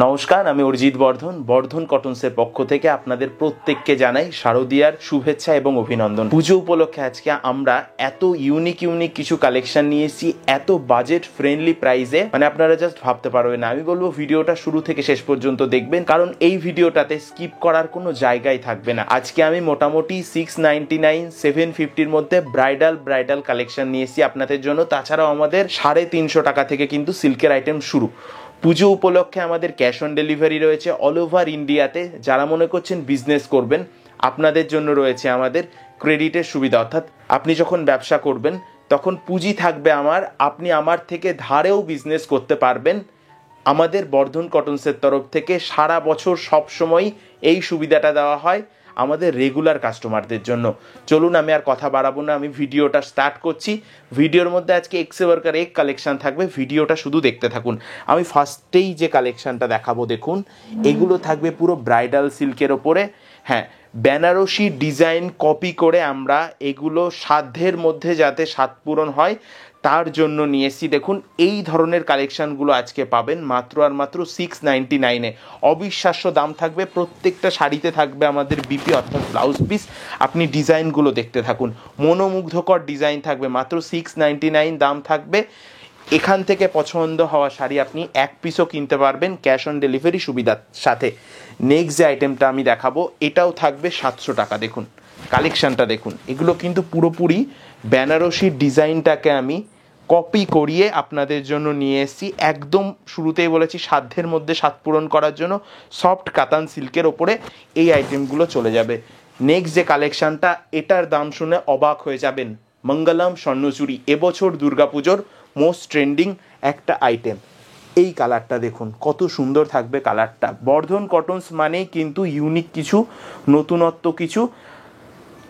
নমস্কার, আমি অরিজিৎ বর্ধন। বর্ধন কটনসের পক্ষ থেকে আপনাদের প্রত্যেককে জানাই শারদীয়ার শুভেচ্ছা এবং অভিনন্দন। পুজো উপলক্ষে আজকে আমরা এত ইউনিক কিছু কালেকশন নিয়ে এসেছি, এত বাজেট ফ্রেন্ডলি প্রাইসে, মানে আপনারা জাস্ট ভাবতে পারবেন না। আমি বলবো ভিডিওটা শুরু থেকে শেষ পর্যন্ত দেখবেন, কারণ এই ভিডিওটাতে স্কিপ করার কোনো জায়গায় থাকবে না। আজকে আমি মোটামুটি 699 750-র মধ্যে ব্রাইডাল কালেকশন নিয়ে এসেছি আপনাদের জন্য। তাছাড়াও আমাদের 350 টাকা থেকে কিন্তু সিল্কের আইটেম শুরু। পুজো উপলক্ষে আমাদের ক্যাশ অন ডেলিভারি রয়েছে অল ওভার ইন্ডিয়াতে। যারা মনে করছেন বিজনেস করবেন, আপনাদের জন্য রয়েছে আমাদের ক্রেডিটের সুবিধা। অর্থাৎ আপনি যখন ব্যবসা করবেন তখন পুঁজি থাকবে আপনি আমার থেকে ধারেও বিজনেস করতে পারবেন। আমাদের বর্ধন কটনসের তরফ থেকে সারা বছর সব সময় এই সুবিধাটা দেওয়া হয় আমাদের রেগুলার কাস্টমারদের জন্য। চলুন, আমি আর কথা বাড়াবো না, আমি ভিডিওটা স্টার্ট করছি। ভিডিওর মধ্যে আজকে এক্সে ওয়ার্কার এক কালেকশন থাকবে, ভিডিওটা শুধু দেখতে থাকুন। আমি ফার্স্টেই যে কালেকশনটা দেখাবো, দেখুন এগুলো থাকবে পুরো ব্রাইডাল সিল্কের ওপরে। হ্যাঁ, বেনারসি ডিজাইন কপি করে আমরা এগুলো সাধ্যের মধ্যে যাতে স্বাদ পূরণ হয় তার জন্য নিয়ে এসেছি। দেখুন এই ধরনের কালেকশানগুলো আজকে পাবেন মাত্র আর মাত্র 699-এ। অবিশ্বাস্য দাম থাকবে, প্রত্যেকটা শাড়িতে থাকবে আমাদের বিপি অর্থাৎ ব্লাউজ পিস। আপনি ডিজাইনগুলো দেখতে থাকুন, মনোমুগ্ধকর ডিজাইন থাকবে, মাত্র 699 দাম থাকবে। এখান থেকে পছন্দ হওয়া শাড়ি আপনি এক পিসও কিনতে পারবেন ক্যাশ অন ডেলিভারি সুবিধার সাথে। নেক্সট যে আইটেমটা আমি দেখাবো এটাও থাকবে 700 টাকা। দেখুন কালেকশানটা দেখুন, এগুলো কিন্তু পুরোপুরি বেনারসি ডিজাইনটাকে আমি কপি করিয়ে আপনাদের জন্য নিয়ে এসেছি। একদম শুরুতেই বলেছি সাধ্যের মধ্যে স্বাদ পূরণ করার জন্য সফট কাতান সিল্কের ওপরে এই আইটেমগুলো চলে যাবে। নেক্সট যে কালেকশানটা, এটার দাম শুনে অবাক হয়ে যাবেন। মঙ্গলম স্বর্ণচুরি, এবছর দুর্গাপুজোর মোস্ট ট্রেন্ডিং একটা আইটেম। এই কালারটা দেখুন কত সুন্দর থাকবে কালারটা। বর্ধন কটনস মানেই কিন্তু ইউনিক কিছু, নতুনত্ব কিছু।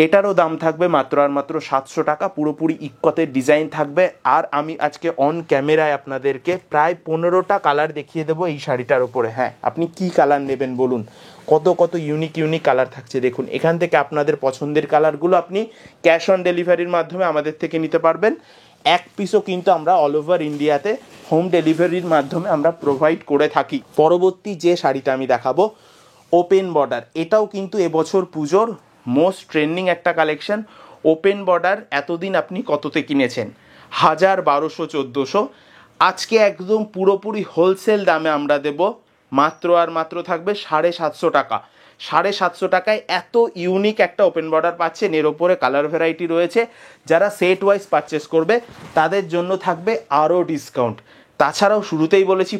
এটারও দাম থাকবে মাত্র আর মাত্র 700 টাকা। পুরোপুরি ইক্কতের ডিজাইন থাকবে। আর আমি আজকে অন ক্যামেরায় আপনাদেরকে প্রায় 15টা কালার দেখিয়ে দেবো এই শাড়িটার ওপরে। হ্যাঁ, আপনি কি কালার নেবেন বলুন, কত ইউনিক কালার থাকছে। দেখুন এখান থেকে আপনাদের পছন্দের কালারগুলো আপনি ক্যাশ অন ডেলিভারির মাধ্যমে আমাদের থেকে নিতে পারবেন। এক পিসও কিন্তু আমরা অল ওভার ইন্ডিয়াতে হোম ডেলিভারির মাধ্যমে আমরা প্রোভাইড করে থাকি। পরবর্তী যে শাড়িটা আমি দেখাবো ওপেন বর্ডার, এটাও কিন্তু এবছর পুজোর মোস্ট ট্রেন্ডিং একটা কালেকশন। ওপেন বর্ডার এতদিন আপনি কততে কিনেছেন? 1000, 1200, 1400। আজকে একদম পুরোপুরি হোলসেল দামে আমরা দেব, মাত্র আর মাত্র থাকবে 750 টাকা। 750 টাকায় এত ইউনিক একটা ওপেন বর্ডার পাচ্ছেন। এর ওপরে কালার ভ্যারাইটি রয়েছে। যারা সেট ওয়াইজ পারচেস করবে তাদের জন্য থাকবে আরও ডিসকাউন্ট। তাছাড়াও শুরুতেই বলেছি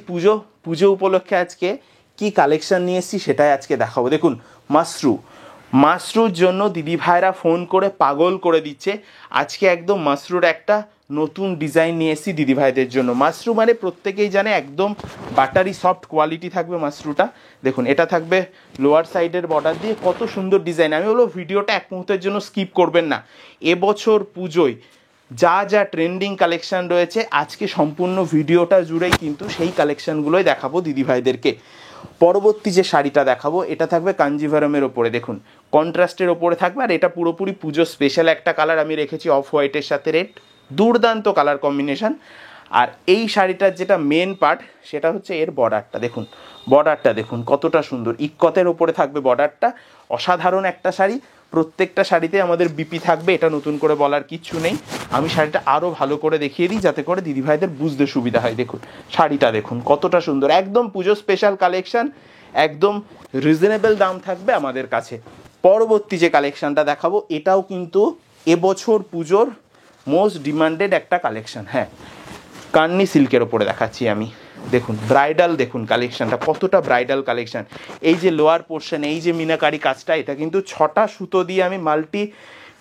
পুজো উপলক্ষে আজকে কি কালেকশন নিয়ে এসেছি সেটাই আজকে দেখাবো। দেখুন মাশরুর জন্য দিদি ভাইরা ফোন করে পাগল করে দিচ্ছে। আজকে একদম মাশরুর একটা নতুন ডিজাইন নিয়ে এসেছি দিদি ভাইদের জন্য। মাশরু মানে প্রত্যেকেই জানে একদম বাটারি সফট কোয়ালিটি থাকবে মাশরুটা। দেখুন এটা থাকবে লোয়ার সাইডের বর্ডার দিয়ে, কত সুন্দর ডিজাইন। আমি বলবো ভিডিওটা এক মুহূর্তের জন্য স্কিপ করবেন না। এবছর পুজোয় যা ট্রেন্ডিং কালেকশান রয়েছে আজকে সম্পূর্ণ ভিডিওটা জুড়েই কিন্তু সেই কালেকশানগুলোই দেখাবো দিদি ভাইদেরকে। পরবর্তী যে শাড়িটা দেখাবো এটা থাকবে কাঞ্জিভারমের ওপরে। দেখুন কন্ট্রাস্টের ওপরে থাকবে, আর এটা পুরোপুরি পুজো স্পেশাল একটা কালার আমি রেখেছি অফ হোয়াইটের সাথে রেড। দুর্দান্ত কালার কম্বিনেশন। আর এই শাড়িটার যেটা মেন পার্ট সেটা হচ্ছে এর বর্ডারটা। দেখুন বর্ডারটা দেখুন কতটা সুন্দর, ইক্কতের ওপরে থাকবে বর্ডারটা। অসাধারণ একটা শাড়ি। প্রত্যেকটা শাড়িতে আমাদের বিপি থাকবে, এটা নতুন করে বলার কিচ্ছু নেই। আমি শাড়িটা আরও ভালো করে দেখিয়ে দিই যাতে করে দিদিভাইদের বুঝতে সুবিধা হয়। দেখুন শাড়িটা দেখুন কতটা সুন্দর, একদম পুজো স্পেশাল কালেকশান, একদম রিজনেবল দাম থাকবে আমাদের কাছে। পরবর্তী যে কালেকশানটা দেখাবো এটাও কিন্তু এবছর পুজোর মোস্ট ডিমান্ডেড একটা কালেকশান। হ্যাঁ, কান্নি সিল্কের ওপরে দেখাচ্ছি আমি। দেখুন ব্রাইডাল, দেখুন কালেকশানটা কতটা ব্রাইডাল কালেকশান। এই যে লোয়ার পোর্শন, এই যে মিনাকারি কাজটা, এটা কিন্তু 6টা সুতো দিয়ে আমি মাল্টি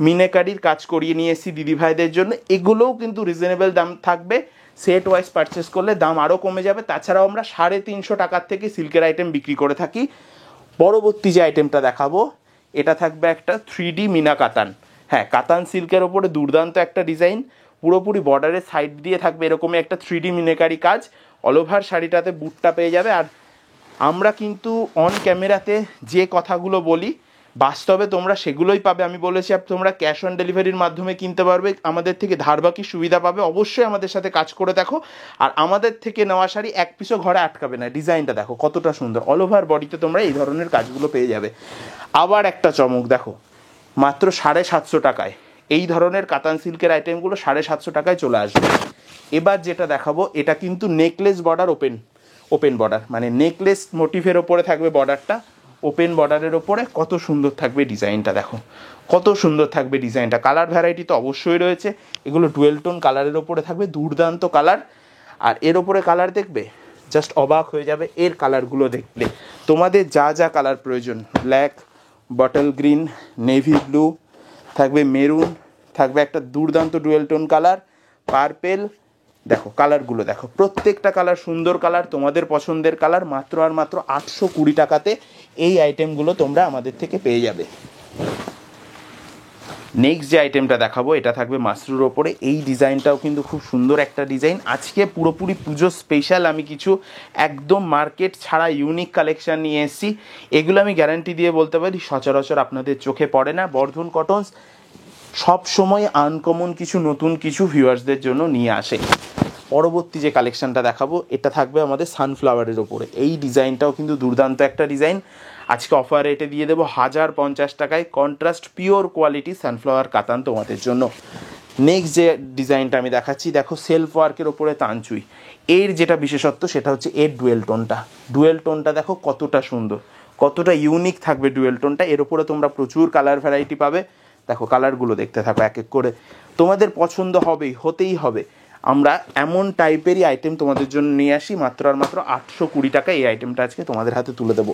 মিনাকারির কাজ করিয়ে নিয়ে এসেছি দিদিভাইদের জন্য। এগুলোও কিন্তু রিজনেবল দাম থাকবে। সেট ওয়াইজ পারচেস করলে দাম আরও কমে যাবে। তাছাড়াও আমরা 350 টাকার থেকে সিল্কের আইটেম বিক্রি করে থাকি। পরবর্তী যে আইটেমটা দেখাবো এটা থাকবে একটা 3D মিনা কাতান। হ্যাঁ, কাতান সিল্কের ওপরে দুর্দান্ত একটা ডিজাইন। পুরোপুরি বর্ডারের সাইড দিয়ে থাকবে এরকমই একটা 3D মিনাকারি কাজ। অল ওভার শাড়িটাতে বুটটা পেয়ে যাবে। আর আমরা কিন্তু অন ক্যামেরাতে যে কথাগুলো বলি বাস্তবে তোমরা সেগুলোই পাবে। আমি বলেছি তোমরা ক্যাশ অন ডেলিভারির মাধ্যমে কিনতে পারবে, আমাদের থেকে ধার বাকি সুবিধা পাবে। অবশ্যই আমাদের সাথে কাজ করে দেখো। আর আমাদের থেকে নেওয়া শাড়ি এক পিসও ঘরে আটকাবে না। ডিজাইনটা দেখো কতটা সুন্দর, অল ওভার বডিতে তোমরা এই ধরনের কাজগুলো পেয়ে যাবে। আবার একটা চমক দেখো, মাত্র 750 টাকায় এই ধরনের কাতান সিল্কের আইটেমগুলো 750 টাকায় চলে আসবে। এবার যেটা দেখাবো এটা কিন্তু নেকলেস বর্ডার, ওপেন বর্ডার, মানে নেকলেস মোটিভের ওপরে থাকবে বর্ডারটা, ওপেন বর্ডারের ওপরে কত সুন্দর থাকবে ডিজাইনটা। দেখো কত সুন্দর থাকবে ডিজাইনটা। কালার ভ্যারাইটি তো অবশ্যই রয়েছে। এগুলো ডুয়েল টোন কালারের ওপরে থাকবে, দুর্দান্ত কালার। আর এর ওপরে কালার দেখবে জাস্ট অবাক হয়ে যাবে। এর কালারগুলো দেখলে তোমাদের যা যা কালার প্রয়োজন, black, bottle green, navy blue, থাকবে মেরুন, থাকবে একটা দুর্দান্ত ডুয়েল টোন কালার, পার্পেল। দেখো কালারগুলো দেখো, প্রত্যেকটা কালার সুন্দর কালার, তোমাদের পছন্দের কালার। মাত্র আর মাত্র 820 টাকাতে এই আইটেমগুলো তোমরা আমাদের থেকে পেয়ে যাবে। নেক্সট যে আইটেমটা দেখাবো এটা থাকবে মাসরুর ওপরে। এই ডিজাইনটাও কিন্তু খুব সুন্দর একটা ডিজাইন। আজকে পুরোপুরি পুজো স্পেশাল আমি কিছু একদম মার্কেট ছাড়া ইউনিক কালেকশান নিয়ে এসেছি। এগুলো আমি গ্যারান্টি দিয়ে বলতে পারি সচরাচর আপনাদের চোখে পড়ে না। বর্ধন কটনস সব সময় আনকমন কিছু নতুন কিছু ভিউয়ার্সদের জন্য নিয়ে আসে। পরবর্তী যে কালেকশানটা দেখাবো এটা থাকবে আমাদের সানফ্লাওয়ারের ওপরে। এই ডিজাইনটাও কিন্তু দুর্দান্ত একটা ডিজাইন। আজকে অফার রেটে দিয়ে দেবো 1050 টাকায়, কন্ট্রাস্ট পিওর কোয়ালিটি সানফ্লাওয়ার কাতান তোমাদের জন্য। নেক্সট যে ডিজাইনটা আমি দেখাচ্ছি দেখো, সেলফ ওয়ার্কের ওপরে তানচুই। এর যেটা বিশেষত্ব সেটা হচ্ছে এর ডুয়েল টোনটা দেখো কতটা সুন্দর, কতটা ইউনিক থাকবে ডুয়েল টোনটা। এর ওপরে তোমরা প্রচুর কালার ভ্যারাইটি পাবে। দেখো কালারগুলো দেখতে থাকো এক এক করে, তোমাদের পছন্দ হতেই হবে। আমরা এমন টাইপেরই আইটেম তোমাদের জন্য নিয়ে আসি। মাত্র আর মাত্র 820 টাকা এই আইটেমটা আজকে তোমাদের হাতে তুলে দেবো।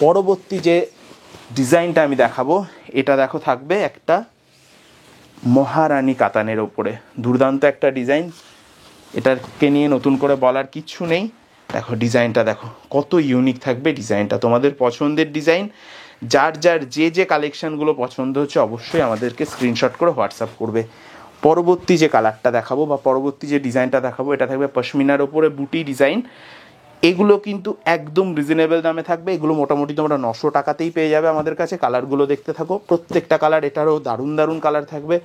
পরবর্তী যে ডিজাইনটা আমি দেখাবো এটা দেখো থাকবে একটা মহারানী কাতানের ওপরে, দুর্দান্ত একটা ডিজাইন। এটাকে নিয়ে নতুন করে বলার কিচ্ছু নেই। দেখো ডিজাইনটা দেখো কত ইউনিক থাকবে ডিজাইনটা, তোমাদের পছন্দের ডিজাইন। যার যে কালেকশানগুলো পছন্দ হচ্ছে অবশ্যই আমাদেরকে স্ক্রিনশট করে হোয়াটসঅ্যাপ করবে। পরবর্তী যে কালারটা দেখাবো বা পরবর্তী যে ডিজাইনটা দেখাবো এটা থাকবে পশমিনার ওপরে বুটি ডিজাইন। এগুলো কিন্তু একদম রিজনেবল দামে থাকবে। এগুলো মোটামুটি তোমরা 900 টাকাতেই পেয়ে যাবে আমাদের কাছে। কালারগুলো দেখতে থাকো, প্রত্যেকটা কালার এটারও দারুণ কালার থাকবে।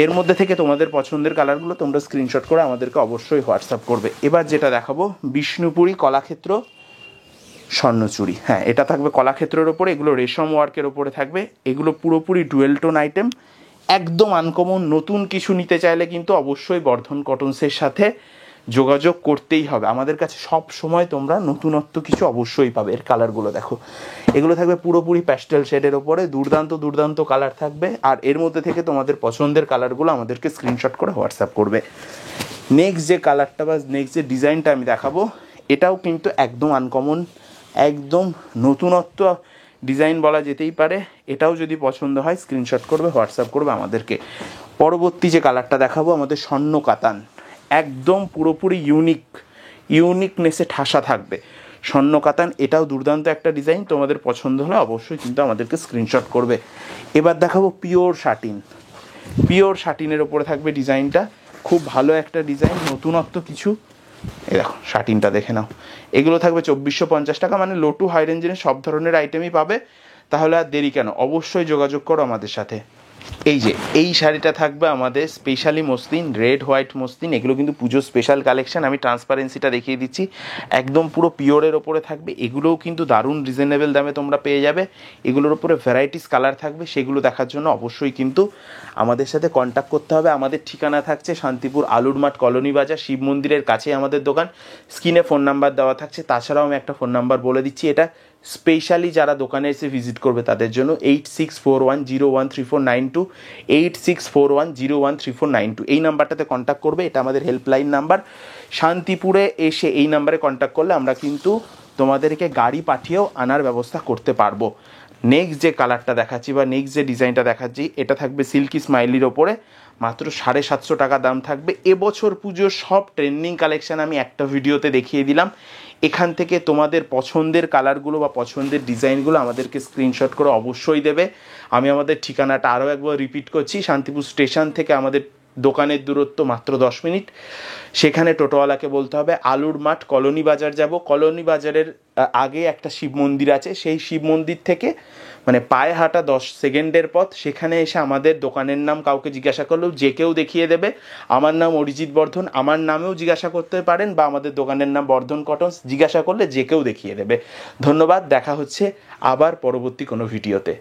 এর মধ্যে থেকে তোমাদের পছন্দের কালারগুলো তোমরা স্ক্রিনশট করে আমাদেরকে অবশ্যই হোয়াটসঅ্যাপ করবে। এবার যেটা দেখাবো বিষ্ণুপুরি কলাক্ষেত্র স্বর্ণচুরি। হ্যাঁ, এটা থাকবে কলাক্ষেত্রের ওপরে। এগুলো রেশম ওয়ার্কের ওপরে থাকবে। এগুলো পুরোপুরি ডুয়েল টোন আইটেম, একদম আনকমন। নতুন কিছু নিতে চাইলে কিন্তু অবশ্যই বর্ধন কটনসের সাথে যোগাযোগ করতেই হবে। আমাদের কাছে সব সময় তোমরা নতুনত্ব কিছু অবশ্যই পাবে। এর কালারগুলো দেখো, এগুলো থাকবে পুরোপুরি প্যাস্টেল শেডের ওপরে, দুর্দান্ত কালার থাকবে। আর এর মধ্যে থেকে তোমাদের পছন্দের কালারগুলো আমাদেরকে স্ক্রিনশট করে হোয়াটসঅ্যাপ করবে। নেক্সট যে কালারটা বা নেক্সট যে ডিজাইনটা আমি দেখাবো এটাও কিন্তু একদম আনকমন, একদম নতুনত্ব ডিজাইন বলা যেতেই পারে। এটাও যদি পছন্দ হয় স্ক্রিনশট করবে, হোয়াটসঅ্যাপ করবে আমাদেরকে। পরবর্তী যে কালারটা দেখাবো আমাদের স্বর্ণ কাতান, একদম পুরোপুরি ইউনিকনেসে ঠাসা থাকবে স্বর্ণ কাতান। এটাও দুর্দান্ত একটা ডিজাইন, তোমাদের পছন্দ হলে অবশ্যই কিন্তু আমাদেরকে স্ক্রিনশট করবে। এবার দেখাবো পিওর শাটিনের ওপরে থাকবে ডিজাইনটা, খুব ভালো একটা ডিজাইন, নতুনত্ব কিছু। এই দেখো শাটিনটা দেখে নাও। এগুলো থাকবে 2450 টাকা, মানে লো টু হাই রেঞ্জের সব ধরনের আইটেমই পাবে। তাহলে আর দেরি কেন, অবশ্যই যোগাযোগ করো আমাদের সাথে। এই শাড়িটা থাকবে আমাদের specially muslin, red white muslin. এগুলো কিন্তু পুজো স্পেশাল কালেকশন। আমি ট্রান্সপারেন্সিটা দেখিয়ে দিচ্ছি, একদম পুরো পিওরের ওপরে থাকবে। এগুলোও কিন্তু দারুণ রিজনেবল দামে তোমরা পেয়ে যাবে। এগুলোর ওপরে ভ্যারাইটিস কালার থাকবে, সেগুলো দেখার জন্য অবশ্যই কিন্তু আমাদের সাথে কন্ট্যাক্ট করতে হবে। আমাদের ঠিকানা থাকছে শান্তিপুর আলুর মাঠ, কলোনি বাজার, শিব মন্দিরের কাছে আমাদের দোকান। স্ক্রিনে ফোন নাম্বার দেওয়া থাকছে। তাছাড়াও আমি একটা ফোন নাম্বার বলে দিচ্ছি, এটা স্পেশালি যারা দোকানে এসে ভিজিট করবে তাদের জন্য। 8641013492, 8641013492 এই নাম্বারটাতে কন্ট্যাক্ট করবে। এটা আমাদের হেল্পলাইন নাম্বার। শান্তিপুরে এসে এই নাম্বারে কন্ট্যাক্ট করলে আমরা কিন্তু তোমাদেরকে গাড়ি পাঠিয়েও আনার ব্যবস্থা করতে পারবো। নেক্সট যে কালারটা দেখাচ্ছি বা নেক্সট যে ডিজাইনটা দেখাচ্ছি এটা থাকবে সিল্কি স্মাইলির ওপরে, মাত্র 750 টাকা দাম থাকবে। এবছর পুজোর সব ট্রেন্ডিং কালেকশান আমি একটা ভিডিওতে দেখিয়ে দিলাম। এখান থেকে তোমাদের পছন্দের কালারগুলো বা পছন্দের ডিজাইনগুলো আমাদেরকে স্ক্রিনশট করে অবশ্যই দেবে। আমি আমাদের ঠিকানাটা আরও একবার রিপিট করছি, শান্তিপুর স্টেশন থেকে আমাদের দোকানের দূরত্ব মাত্র 10 মিনিট। সেখানে টোটোওয়ালাকে বলতে হবে আলুর মাঠ, কলোনি বাজার যাব। কলোনি বাজারের আগে একটা শিব মন্দির আছে, সেই শিব মন্দির থেকে মানে পায়ে হাঁটা 10 সেকেন্ডের পথ। সেখানে এসে আমাদের দোকানের নাম কাউকে জিজ্ঞাসা করলেও যে কেউ দেখিয়ে দেবে। আমার নাম অরিজিৎ বর্ধন, আমার নামেও জিজ্ঞাসা করতে পারেন, বা আমাদের দোকানের নাম বর্ধন কটনস জিজ্ঞাসা করলে যে কেউ দেখিয়ে দেবে। ধন্যবাদ, দেখা হচ্ছে আবার পরবর্তী কোনো ভিডিওতে।